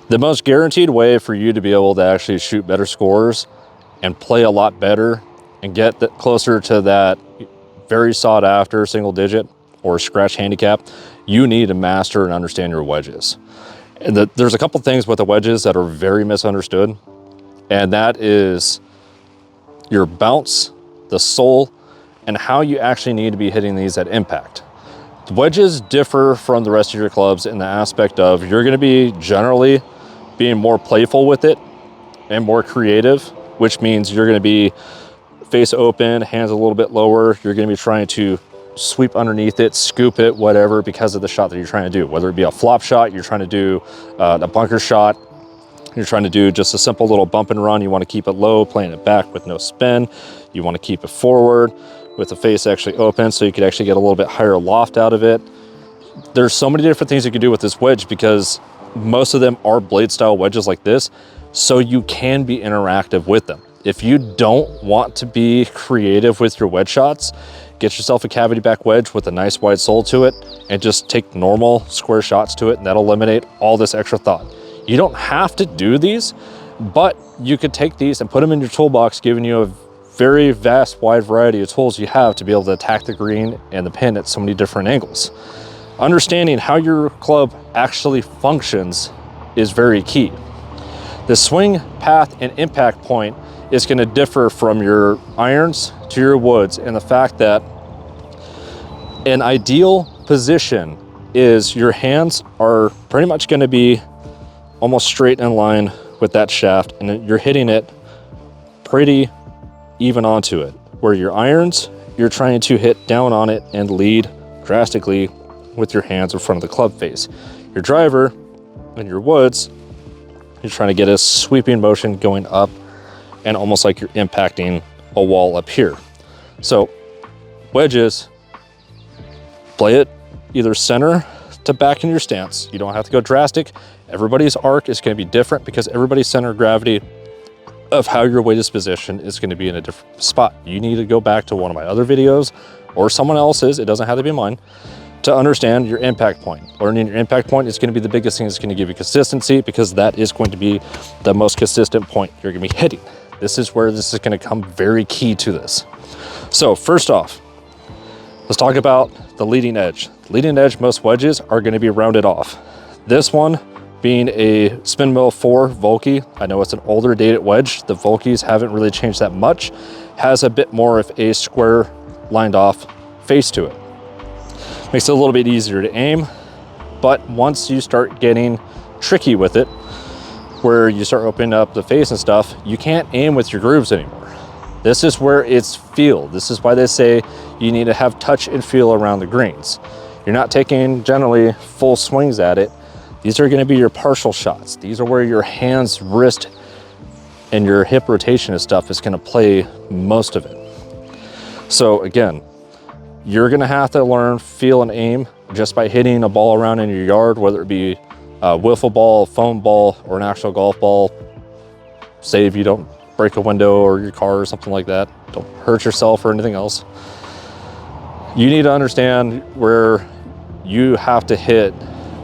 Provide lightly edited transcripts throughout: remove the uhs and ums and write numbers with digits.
The most guaranteed way for you to be able to actually shoot better scores and play a lot better and get closer to that very sought after single digit or scratch handicap, you need to master and understand your wedges. And there's a couple things with the wedges that are very misunderstood, and that is your bounce, the sole, and how you actually need to be hitting these at impact. The wedges differ from the rest of your clubs in the aspect of you're going to be generally being more playful with it and more creative, which means you're going to be face open, hands a little bit lower. You're going to be trying to sweep underneath it, scoop it, whatever, because of the shot that you're trying to do. Whether it be a flop shot, you're trying to do a bunker shot, you're trying to do just a simple little bump and run. You want to keep it low, playing it back with no spin. You want to keep it forward with the face actually open so you could actually get a little bit higher loft out of it. There's so many different things you can do with this wedge because most of them are blade style wedges like this, so you can be interactive with them. If you don't want to be creative with your wedge shots, get yourself a cavity back wedge with a nice wide sole to it and just take normal square shots to it, and that'll eliminate all this extra thought. You don't have to do these, but you could take these and put them in your toolbox, giving you a very vast, wide variety of tools you have to be able to attack the green and the pin at so many different angles. Understanding how your club actually functions is very key. The swing path and impact point is going to differ from your irons to your woods, and the fact that an ideal position is your hands are pretty much going to be almost straight in line with that shaft, and you're hitting it pretty even onto it. Where your irons, you're trying to hit down on it and lead drastically with your hands in front of the club face. Your driver and your woods, you're trying to get a sweeping motion going up and almost like you're impacting a wall up here. So wedges, play it either center to back in your stance. You don't have to go drastic. Everybody's arc is going to be different because everybody's center of gravity of how your weight is positioned is going to be in a different spot. You need to go back to one of my other videos or someone else's, it doesn't have to be mine, to understand your impact point. Learning your impact point is going to be the biggest thing that's going to give you consistency, because that is going to be the most consistent point you're going to be hitting. This is where this is going to come very key to this. So first off, let's talk about the leading edge. The leading edge, most wedges are going to be rounded off. This one being a Spin Mill 4 Volkey. I know it's an older dated wedge. The Volkeys haven't really changed that much. Has a bit more of a square lined off face to it. Makes it a little bit easier to aim, but once you start getting tricky with it, where you start opening up the face and stuff, you can't aim with your grooves anymore. This is where it's feel. This is why they say you need to have touch and feel around the greens. You're not taking generally full swings at it. These are going to be your partial shots. These are where your hands, wrist, and your hip rotation and stuff is going to play most of it. So again, you're going to have to learn feel and aim just by hitting a ball around in your yard, whether it be a wiffle ball, a foam ball, or an actual golf ball. Save you don't break a window or your car or something like that. Don't hurt yourself or anything else. You need to understand where you have to hit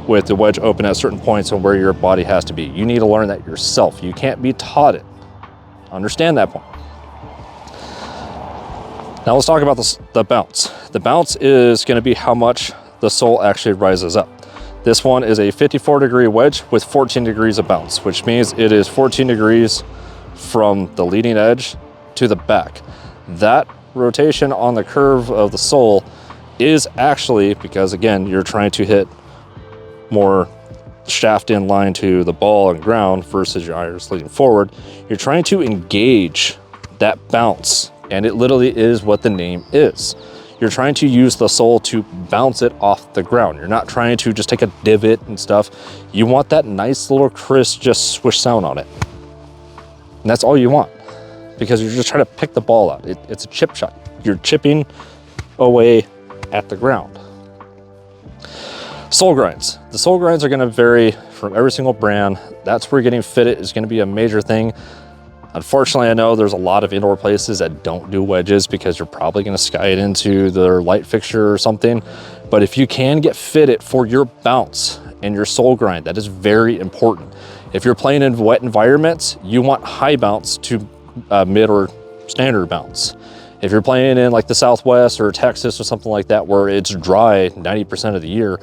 with the wedge open at certain points and where your body has to be. You need to learn that yourself. You can't be taught it. Understand that point. Now let's talk about the bounce. The bounce is going to be how much the sole actually rises up. This one is a 54-degree wedge with 14 degrees of bounce, which means it is 14 degrees from the leading edge to the back. That rotation on the curve of the sole is actually, because again, you're trying to hit more shaft in line to the ball and ground versus your irons leading forward, you're trying to engage that bounce, and it literally is what the name is. You're trying to use the sole to bounce it off the ground. You're not trying to just take a divot and stuff. You want that nice little crisp, just swish sound on it. And that's all you want, because you're just trying to pick the ball out. It's a chip shot. You're chipping away at the ground. Sole grinds. The sole grinds are going to vary from every single brand. That's where getting fitted is going to be a major thing. Unfortunately, I know there's a lot of indoor places that don't do wedges because you're probably going to sky it into their light fixture or something. But if you can get fitted for your bounce and your sole grind. That is very important. If you're playing in wet environments, you want high bounce to mid or standard bounce. If you're playing in like the Southwest or Texas or something like that, where it's dry 90% of the year,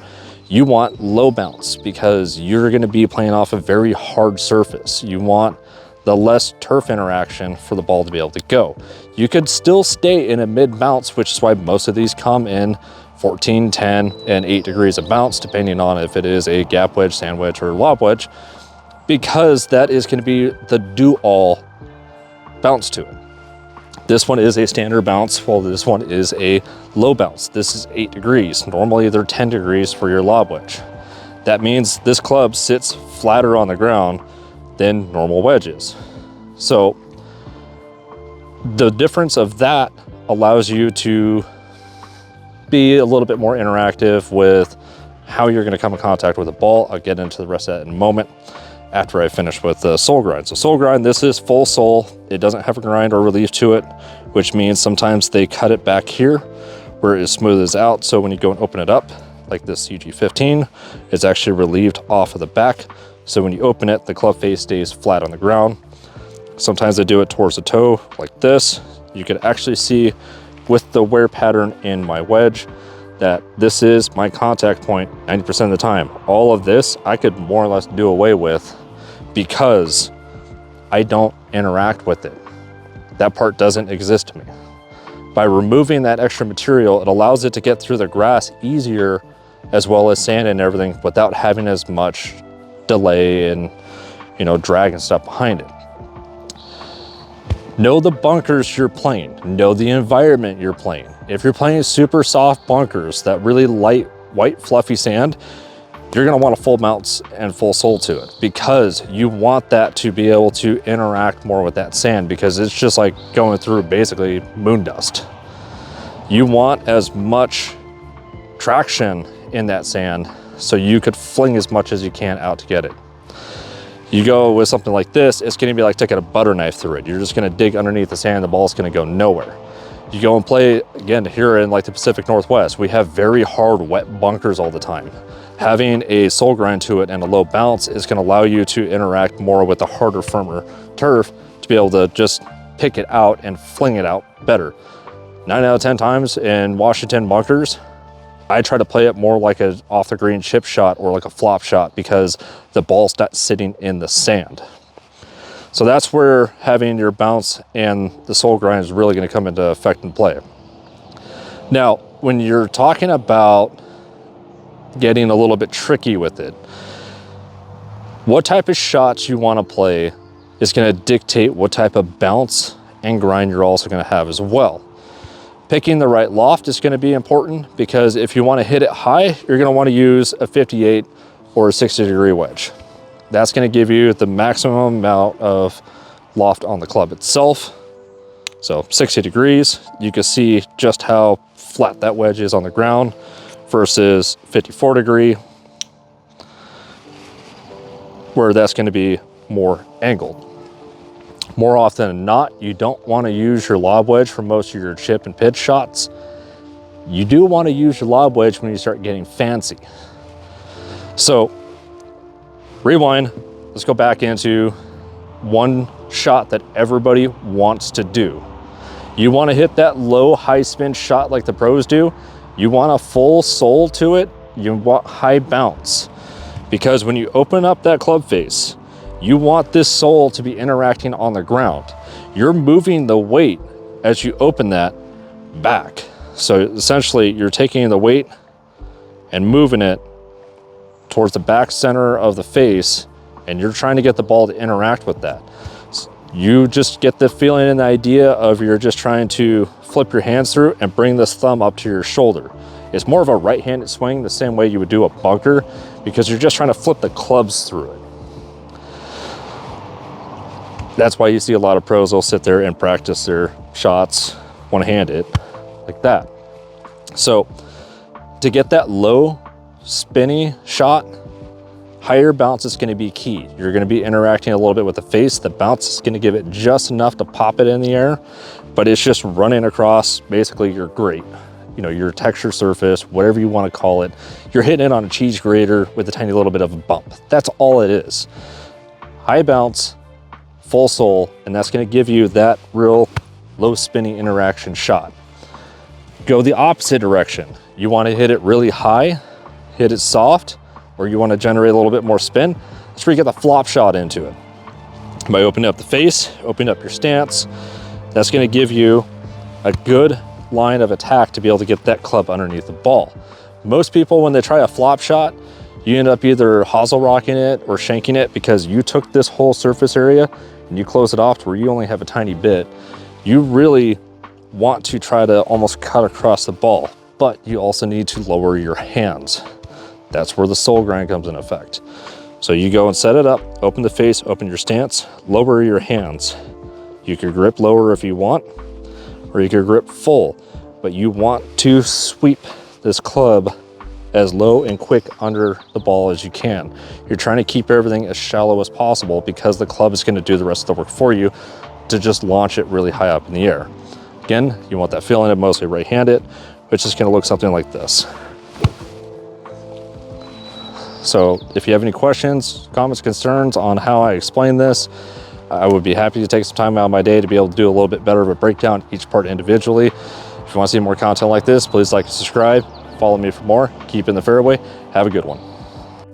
you want low bounce because you're going to be playing off a very hard surface. You want the less turf interaction for the ball to be able to go. You could still stay in a mid bounce, which is why most of these come in 14, 10, and 8 degrees of bounce, depending on if it is a gap wedge, sand wedge, or lob wedge, because that is going to be the do-all bounce to it. This one is a standard bounce, while this one is a low bounce. This is 8 degrees. Normally they're 10 degrees for your lob wedge. That means this club sits flatter on the ground than normal wedges. So the difference of that allows you to be a little bit more interactive with how you're going to come in contact with the ball. I'll get into the rest of that in a moment after I finish with the sole grind. So sole grind, this is full sole. It doesn't have a grind or relief to it, which means sometimes they cut it back here where it smooths out. So when you go and open it up, like this CG15, it's actually relieved off of the back. So when you open it, the club face stays flat on the ground. Sometimes I do it towards the toe like this. You can actually see with the wear pattern in my wedge that this is my contact point 90% of the time. All of this I could more or less do away with because I don't interact with it. That part doesn't exist to me. By removing that extra material, it allows it to get through the grass easier, as well as sand and everything, without having as much delay and, you know, drag and stuff behind it. Know the bunkers you're playing. Know the environment you're playing. If you're playing super soft bunkers, that really light, white, fluffy sand, you're gonna want a full bounce and full sole to it, because you want that to be able to interact more with that sand, because it's just like going through basically moon dust. You want as much traction in that sand so you could fling as much as you can out to get it. You go with something like this, it's gonna be like taking a butter knife through it. You're just gonna dig underneath the sand, the ball's gonna go nowhere. You go and play, again, here in like the Pacific Northwest, we have very hard, wet bunkers all the time. Having a sole grind to it and a low bounce is gonna allow you to interact more with the harder, firmer turf to be able to just pick it out and fling it out better. 9 out of 10 times in Washington bunkers, I try to play it more like a off the green chip shot or like a flop shot, because the ball's not sitting in the sand. So that's where having your bounce and the sole grind is really going to come into effect and play. Now, when you're talking about getting a little bit tricky with it, what type of shots you want to play is going to dictate what type of bounce and grind you're also going to have as well. Picking the right loft is going to be important, because if you want to hit it high, you're going to want to use a 58 or a 60-degree wedge. That's going to give you the maximum amount of loft on the club itself. So 60 degrees, you can see just how flat that wedge is on the ground versus 54 degree, where that's going to be more angled. More often than not, you don't want to use your lob wedge for most of your chip and pitch shots. You do want to use your lob wedge when you start getting fancy. So rewind, let's go back into one shot that everybody wants to do. You want to hit that low high spin shot like the pros do. You want a full sole to it. You want high bounce, because when you open up that club face, you want this sole to be interacting on the ground. You're moving the weight as you open that back. So essentially you're taking the weight and moving it towards the back center of the face, and you're trying to get the ball to interact with that. You just get the feeling and the idea of you're just trying to flip your hands through and bring this thumb up to your shoulder. It's more of a right-handed swing, the same way you would do a bunker, because you're just trying to flip the clubs through it. That's why you see a lot of pros will sit there and practice their shots one-handed like that. So to get that low spinny shot, higher bounce is going to be key. You're going to be interacting a little bit with the face. The bounce is going to give it just enough to pop it in the air, but it's just running across basically your grate. you know, your texture surface, whatever you want to call it. You're hitting it on a cheese grater with a tiny little bit of a bump. That's all it is. High bounce, full sole, and that's going to give you that real low spinning interaction shot. Go the opposite direction. You want to hit it really high, hit it soft, or you want to generate a little bit more spin. That's where you get the flop shot into it. By opening up the face, opening up your stance, that's going to give you a good line of attack to be able to get that club underneath the ball. Most people, when they try a flop shot, you end up either hosel rocking it or shanking it because you took this whole surface area and you close it off to where you only have a tiny bit. You really want to try to almost cut across the ball, but you also need to lower your hands. That's where the sole grind comes in effect. So you go and set it up, open the face, open your stance, lower your hands. You could grip lower if you want, or you could grip full, but you want to sweep this club as low and quick under the ball as you can. You're trying to keep everything as shallow as possible because the club is going to do the rest of the work for you to just launch it really high up in the air. Again, you want that feeling of mostly right-handed, which is going to look something like this. So if you have any questions, comments, concerns on how I explain this, I would be happy to take some time out of my day to be able to do a little bit better of a breakdown each part individually. If you want to see more content like this, please like and subscribe. Follow me for more. Keep in the fairway. Have a good one.